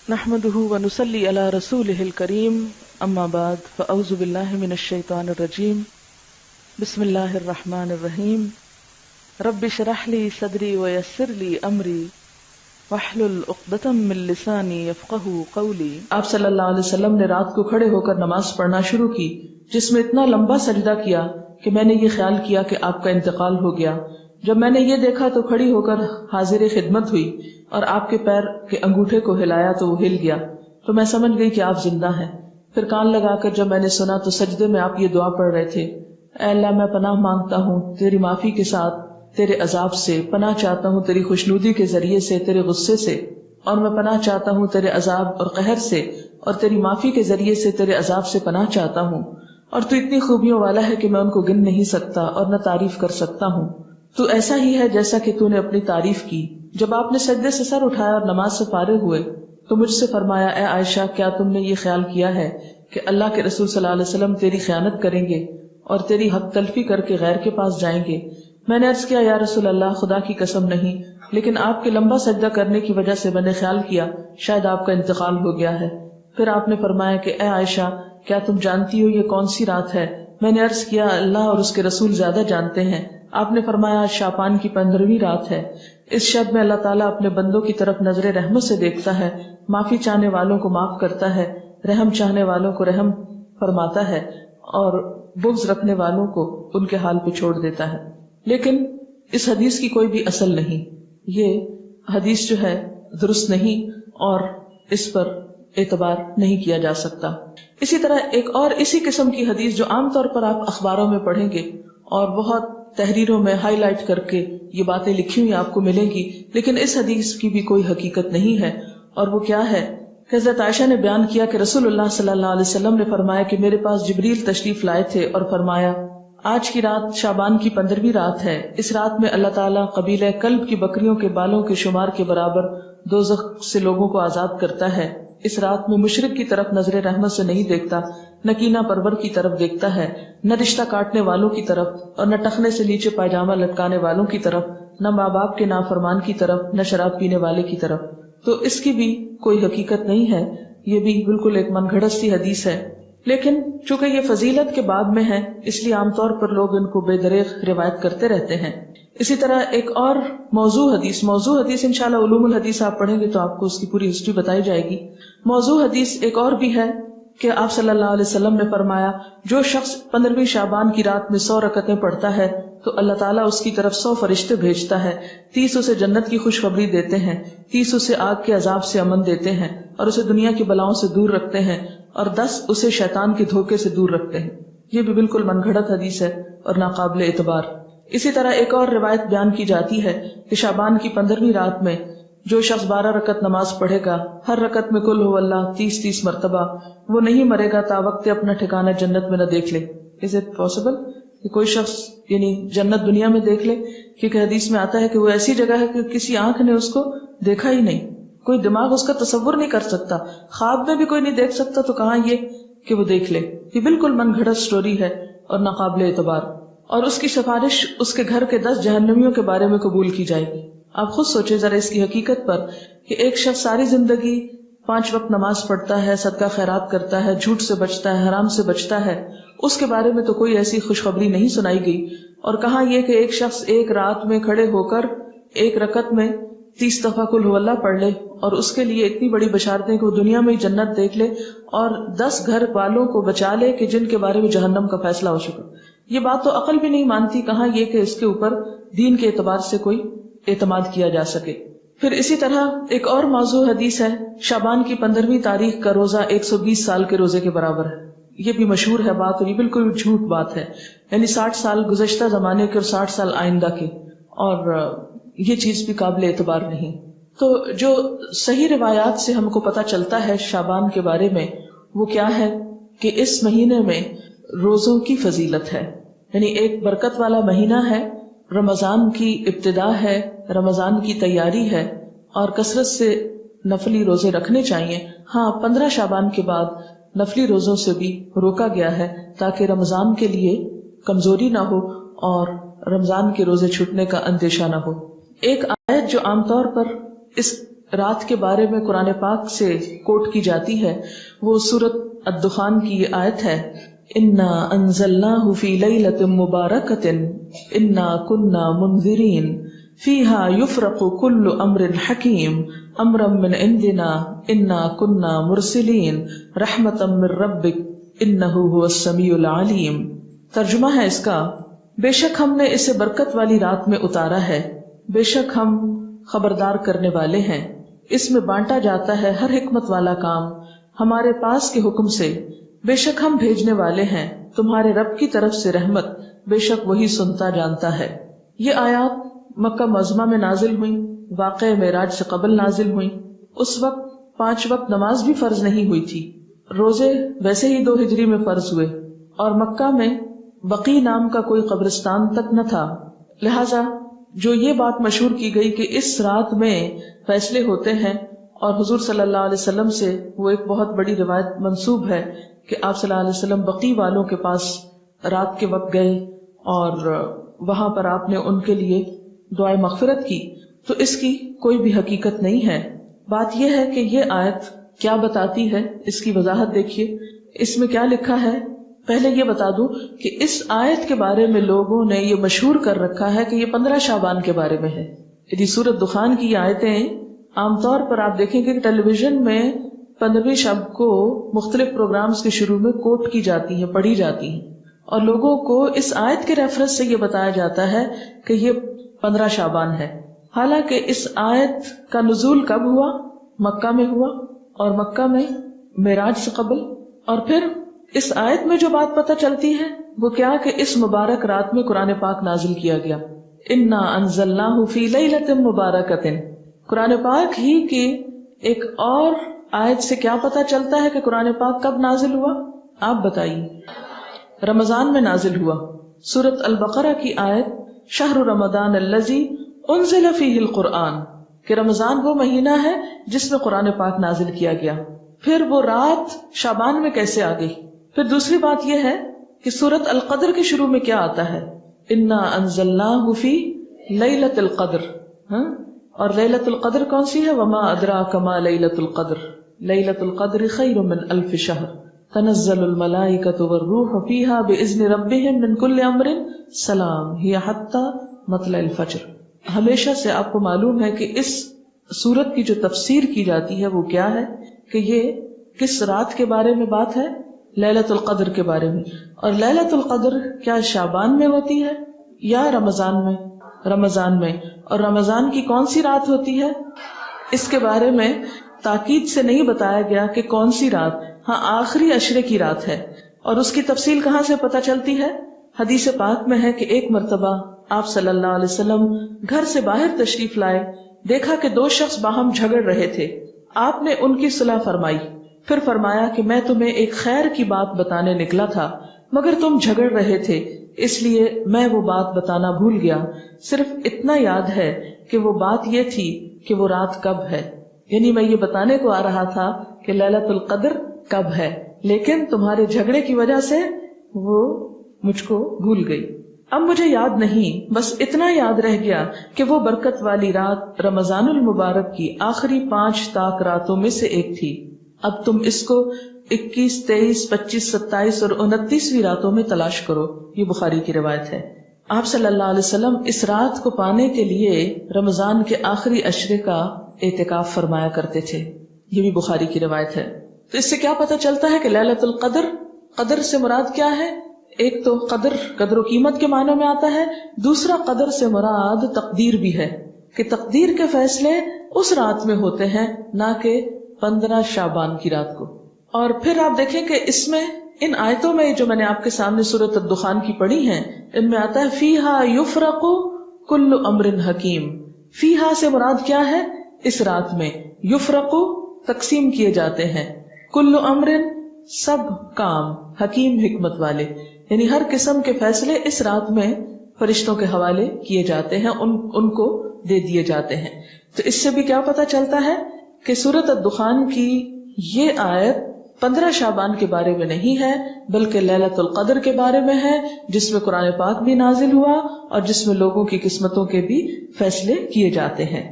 نحمده ونصلي على رسوله الكريم اما بعد فاعوذ بالله من الشيطان الرجيم بسم الله الرحمن الرحيم رب اشرح لي صدري ويسر لي امري واحلل عقدة من لساني يفقهوا قولي۔ آپ صلی اللہ علیہ وسلم نے رات کو کھڑے ہو کر نماز پڑھنا شروع کی جس میں اتنا لمبا سجدہ کیا کہ میں نے یہ خیال کیا کہ آپ کا انتقال ہو گیا۔ جب میں نے یہ دیکھا تو کھڑی ہو کر حاضر خدمت ہوئی اور آپ کے پیر کے انگوٹھے کو ہلایا تو وہ ہل گیا، تو میں سمجھ گئی کہ آپ زندہ ہیں۔ پھر کان لگا کر جب میں نے سنا تو سجدے میں آپ یہ دعا پڑھ رہے تھے، اے اللہ میں پناہ مانگتا ہوں تیری معافی کے ساتھ تیرے عذاب سے، پناہ چاہتا ہوں تیری خوشنودی کے ذریعے سے تیرے غصے سے، اور میں پناہ چاہتا ہوں تیرے عذاب اور قہر سے، اور تیری معافی کے ذریعے سے تیرے عذاب سے پناہ چاہتا ہوں، اور تو اتنی خوبیوں والا ہے کہ میں ان کو گن نہیں سکتا اور نہ تعریف کر سکتا ہوں۔ تو ایسا ہی ہے جیسا کہ تو نے اپنی تعریف کی۔ جب آپ نے سجدے سے سر اٹھایا اور نماز سے فارغ ہوئے تو مجھ سے فرمایا، اے عائشہ کیا تم نے یہ خیال کیا ہے کہ اللہ کے رسول صلی اللہ علیہ وسلم تیری خیانت کریں گے اور تیری حق تلفی کر کے غیر کے پاس جائیں گے؟ میں نے عرض کیا، یا رسول اللہ خدا کی قسم نہیں، لیکن آپ کے لمبا سجدہ کرنے کی وجہ سے میں نے خیال کیا شاید آپ کا انتقال ہو گیا ہے۔ پھر آپ نے فرمایا کہ اے عائشہ کیا تم جانتی ہو یہ کون سی رات ہے؟ میں نے عرض کیا، اللہ اور اس کے رسول زیادہ جانتے ہیں۔ آپ نے فرمایا، آج شعبان کی 15ویں رات ہے۔ اس شب میں اللہ تعالیٰ اپنے بندوں کی طرف نظر رحمت سے دیکھتا ہے، معافی چاہنے والوں کو معاف کرتا ہے، رحم چاہنے والوں کو رحم فرماتا ہے، اور بغض رکھنے والوں کو ان کے حال پہ چھوڑ دیتا ہے۔ لیکن اس حدیث کی کوئی بھی اصل نہیں، یہ حدیث جو ہے درست نہیں اور اس پر اعتبار نہیں کیا جا سکتا۔ اسی طرح ایک اور اسی قسم کی حدیث جو عام طور پر آپ اخباروں میں پڑھیں گے اور بہت تحریروں میں ہائی لائٹ کر کے یہ باتیں لکھی ہوئی آپ کو ملیں گی، لیکن اس حدیث کی بھی کوئی حقیقت نہیں ہے، اور وہ کیا ہے کہ حضرت عائشہ نے بیان کیا کہ رسول اللہ صلی اللہ علیہ وسلم نے فرمایا کہ میرے پاس جبریل تشریف لائے تھے اور فرمایا، آج کی رات شعبان کی 15ویں رات ہے، اس رات میں اللہ تعالیٰ قبیلہ کلب کی بکریوں کے بالوں کے شمار کے برابر دوزخ سے لوگوں کو آزاد کرتا ہے۔ اس رات میں مشرک کی طرف نظر رحمت سے نہیں دیکھتا، نہ کینہ پرور کی طرف دیکھتا ہے، نہ رشتہ کاٹنے والوں کی طرف، اور نہ ٹخنے سے نیچے پائجامہ لٹکانے والوں کی طرف، نہ ماں باپ کے نافرمان کی طرف، نہ شراب پینے والے کی طرف۔ تو اس کی بھی کوئی حقیقت نہیں ہے، یہ بھی بالکل ایک من گھڑت سی حدیث ہے، لیکن چونکہ یہ فضیلت کے باب میں ہے اس لیے عام طور پر لوگ ان کو بے دریغ روایت کرتے رہتے ہیں۔ اسی طرح ایک اور موضوع حدیث انشاءاللہ علوم الحدیث آپ پڑھیں گے تو آپ کو اس کی پوری ہسٹری بتائی جائے گی۔ موضوع حدیث ایک اور بھی ہے کہ آپ صلی اللہ علیہ وسلم نے فرمایا، جو شخص 15ویں شعبان کی رات میں 100 رکعتیں پڑھتا ہے تو اللہ تعالیٰ اس کی طرف 100 فرشتے بھیجتا ہے، 30 اسے جنت کی خوشخبری دیتے ہیں، 30 اسے آگ کے عذاب سے امن دیتے ہیں اور اسے دنیا کی بلاؤں سے دور رکھتے ہیں، اور 10 اسے شیطان کے دھوکے سے دور رکھتے ہیں۔ یہ بھی بالکل من گھڑت حدیث ہے اور ناقابل اعتبار۔ اسی طرح ایک اور روایت بیان کی جاتی ہے کہ شعبان کی 15ویں رات میں جو شخص 12 رکعت نماز پڑھے گا، ہر رکعت میں قل هو اللہ 30 مرتبہ، وہ نہیں مرے گا تا وقت اپنا ٹھکانہ جنت میں نہ دیکھ لے۔ Is it possible کہ کوئی شخص یعنی جنت دنیا میں دیکھ لے؟ کیونکہ حدیث میں آتا ہے کہ وہ ایسی جگہ ہے کہ کسی آنکھ نے اس کو دیکھا ہی نہیں، کوئی دماغ اس کا تصور نہیں کر سکتا، خواب میں بھی کوئی نہیں دیکھ سکتا، تو کہاں یہ کہ وہ دیکھ لے۔ یہ بالکل من گھڑت سٹوری ہے اور ناقابل اعتبار، اور اس کی سفارش اس کے گھر کے 10 جہنمیوں کے بارے میں قبول کی جائے گی۔ آپ خود سوچیں ذرا اس کی حقیقت پر کہ ایک شخص ساری زندگی 5 وقت نماز پڑھتا ہے، صدقہ خیرات کرتا ہے، جھوٹ سے بچتا ہے، حرام سے بچتا ہے، اس کے بارے میں تو کوئی ایسی خوشخبری نہیں سنائی گئی، اور کہاں یہ کہ ایک شخص ایک رات میں کھڑے ہو کر ایک رکعت میں 30 دفعہ قل هو اللہ پڑھ لے اور اس کے لیے اتنی بڑی بشارتیں کہ وہ دنیا میں ہی جنت دیکھ لے اور 10 گھر والوں کو بچا لے کہ جن کے بارے میں جہنم کا فیصلہ ہو چکا۔ یہ بات تو عقل بھی نہیں مانتی، کہاں یہ کہ اس کے اوپر دین کے اعتبار سے کوئی اعتماد کیا جا سکے۔ پھر اسی طرح ایک اور موضوع حدیث ہے، شعبان کی 15ویں تاریخ کا روزہ 120 سال کے روزے کے برابر ہے۔ یہ بھی مشہور ہے بات، اور یہ بالکل جھوٹ بات ہے، یعنی 60 سال گزشتہ زمانے کے اور 60 سال آئندہ کے، اور یہ چیز بھی قابل اعتبار نہیں۔ تو جو صحیح روایات سے ہم کو پتہ چلتا ہے شعبان کے بارے میں وہ کیا ہے کہ اس مہینے میں روزوں کی فضیلت ہے، یعنی ایک برکت والا مہینہ ہے، رمضان کی ابتدا ہے، رمضان کی تیاری ہے، اور کثرت سے نفلی روزے رکھنے چاہیے۔ ہاں 15 شعبان کے بعد نفلی روزوں سے بھی روکا گیا ہے تاکہ رمضان کے لیے کمزوری نہ ہو اور رمضان کے روزے چھوٹنے کا اندیشہ نہ ہو۔ ایک آیت جو عام طور پر اس رات کے بارے میں قرآن پاک سے کوٹ کی جاتی ہے وہ سورۃ الدخان کی یہ آیت ہے، انا انزلناہ فی لیلۃ مبارکۃ انا کنا منذرین فیہا یفرق کل امر حکیم امرا من عندنا انا کنا مرسلین رحمتا من ربک انہ هو السمیع العلیم۔ ترجمہ ہے اس کا، بے شک ہم نے اسے برکت والی رات میں اتارا ہے، بے شک ہم خبردار کرنے والے ہیں، اس میں بانٹا جاتا ہے ہر حکمت والا کام ہمارے پاس کے حکم سے، بے شک ہم بھیجنے والے ہیں تمہارے رب کی طرف سے رحمت، بے شک وہی سنتا جانتا ہے۔ یہ آیات مکہ معظمہ میں نازل ہوئیں، واقع معراج سے قبل نازل ہوئیں۔ اس وقت 5 وقت نماز بھی فرض نہیں ہوئی تھی، روزے ویسے ہی 2 ہجری میں فرض ہوئے، اور مکہ میں بقی نام کا کوئی قبرستان تک نہ تھا، لہذا جو یہ بات مشہور کی گئی کہ اس رات میں فیصلے ہوتے ہیں، اور حضور صلی اللہ علیہ وسلم سے وہ ایک بہت بڑی روایت منسوب ہے کہ آپ صلی اللہ علیہ وسلم بقی والوں کے پاس رات کے وقت گئے اور وہاں پر آپ نے ان کے لیے دعائے مغفرت کی، تو اس کی کوئی بھی حقیقت نہیں ہے۔ بات یہ ہے کہ یہ آیت کیا بتاتی ہے، اس کی وضاحت دیکھیے، اس میں کیا لکھا ہے۔ پہلے یہ بتا دوں کہ اس آیت کے بارے میں لوگوں نے یہ مشہور کر رکھا ہے کہ یہ 15 شعبان کے بارے میں ہے۔ یعنی سورۃ دخان کی یہ آیتیں عام طور پر آپ دیکھیں کہ ٹیلی ویژن میں 15ویں شب کو مختلف پروگرامز کے شروع میں کوٹ کی جاتی ہیں، پڑھی جاتی ہیں، اور لوگوں کو اس آیت کے ریفرنس سے یہ بتایا جاتا ہے کہ یہ 15 شعبان ہے۔ حالانکہ اس آیت کا نزول کب ہوا؟ مکہ میں ہوا، اور مکہ میں معراج سے قبل۔ اور پھر اس آیت میں جو بات پتہ چلتی ہے وہ کیا کہ اس مبارک رات میں قرآن پاک نازل کیا گیا، انا انزلناہ فی لیلۃ مبارکۃ۔ قرآن پاک ہی کی ایک اور آیت سے کیا پتہ چلتا ہے کہ قرآن پاک کب نازل ہوا؟ آپ بتائیے۔ رمضان میں نازل ہوا۔ سورۃ البقرہ کی آیت شہر رمضان الذی انزل فیہ القرآن، کہ رمضان وہ مہینہ ہے جس میں قرآن پاک نازل کیا گیا۔ پھر وہ رات شعبان میں کیسے آ گئی؟ پھر دوسری بات یہ ہے کہ سورۃ القدر کے شروع میں کیا آتا ہے؟ انا انزلناہ فی لیلۃ القدر، اور لیلۃ القدر کون سی ہے؟ وما ادراک ما لیلۃ القدر، لیلۃ القدر خیر من 1000 شہر، تنزل الملائکۃ والروح فیہا باذن ربہم من کل امر سلام ہی حتی مطلع الفجر۔ ہمیشہ سے آپ کو معلوم ہے کہ اس سورت کی جو تفسیر کی جاتی ہے وہ کیا ہے کہ یہ کس رات کے بارے میں بات ہے؟ لیلۃ القدر کے بارے میں۔ اور لیلۃ القدر کیا شعبان میں ہوتی ہے یا رمضان میں؟ رمضان میں۔ اور رمضان کی کون سی رات ہوتی ہے؟ اس کے بارے میں تاکید سے نہیں بتایا گیا کہ کون سی رات، ہاں آخری عشرے کی رات ہے۔ اور اس کی تفصیل کہاں سے پتہ چلتی ہے؟ حدیث پاک میں ہے کہ ایک مرتبہ آپ صلی اللہ علیہ وسلم گھر سے باہر تشریف لائے، دیکھا کہ 2 شخص باہم جھگڑ رہے تھے، آپ نے ان کی صلح فرمائی، پھر فرمایا کہ میں تمہیں ایک خیر کی بات بتانے نکلا تھا مگر تم جھگڑ رہے تھے، اس لیے میں وہ بات بتانا بھول گیا، صرف اتنا یاد ہے کہ وہ بات یہ تھی کہ وہ رات کب ہے، یعنی میں یہ بتانے کو آ رہا تھا کہ لیلۃ القدر کب ہے، لیکن تمہارے جھگڑے کی وجہ سے وہ مجھ کو بھول گئی، اب مجھے یاد نہیں، بس اتنا یاد رہ گیا کہ وہ برکت والی رات رمضان المبارک کی آخری 5 طاق راتوں میں سے ایک تھی، اب تم اس کو 21، 23، 25، 27 اور 29ویں راتوں میں تلاش کرو۔ یہ بخاری کی روایت ہے۔ آپ صلی اللہ علیہ وسلم اس رات کو پانے کے لیے رمضان کے آخری عشرے کا اعتکاف فرمایا کرتے تھے، یہ بھی بخاری کی روایت ہے۔ تو اس سے کیا پتہ چلتا ہے کہ لیلۃ القدر، قدر سے مراد کیا ہے؟ ایک تو قدر و قیمت کے معنوں میں آتا ہے، دوسرا قدر سے مراد تقدیر بھی ہے کہ تقدیر کے فیصلے اس رات میں ہوتے ہیں، نہ کہ 15 شعبان کی رات کو۔ اور پھر آپ دیکھیں کہ اس میں ان آیتوں میں جو میں نے آپ کے سامنے سورۃ الدخان کی پڑھی ہیں، ان میں آتا ہے فیہا یفرق کل امر حکیم۔ فیہا سے مراد کیا ہے؟ اس رات میں یفرق تقسیم کیے جاتے ہیں، کل امر سب کام، حکیم حکمت والے، یعنی ہر قسم کے فیصلے اس رات میں فرشتوں کے حوالے کیے جاتے ہیں، ان کو دے دیے جاتے ہیں۔ تو اس سے بھی کیا پتہ چلتا ہے کہ سورۃ الدخان کی یہ آیت 15 شعبان کے بارے میں نہیں ہے بلکہ لیلۃ القدر کے بارے میں ہے، جس میں قرآن پاک بھی نازل ہوا اور جس میں لوگوں کی قسمتوں کے بھی فیصلے کیے جاتے ہیں۔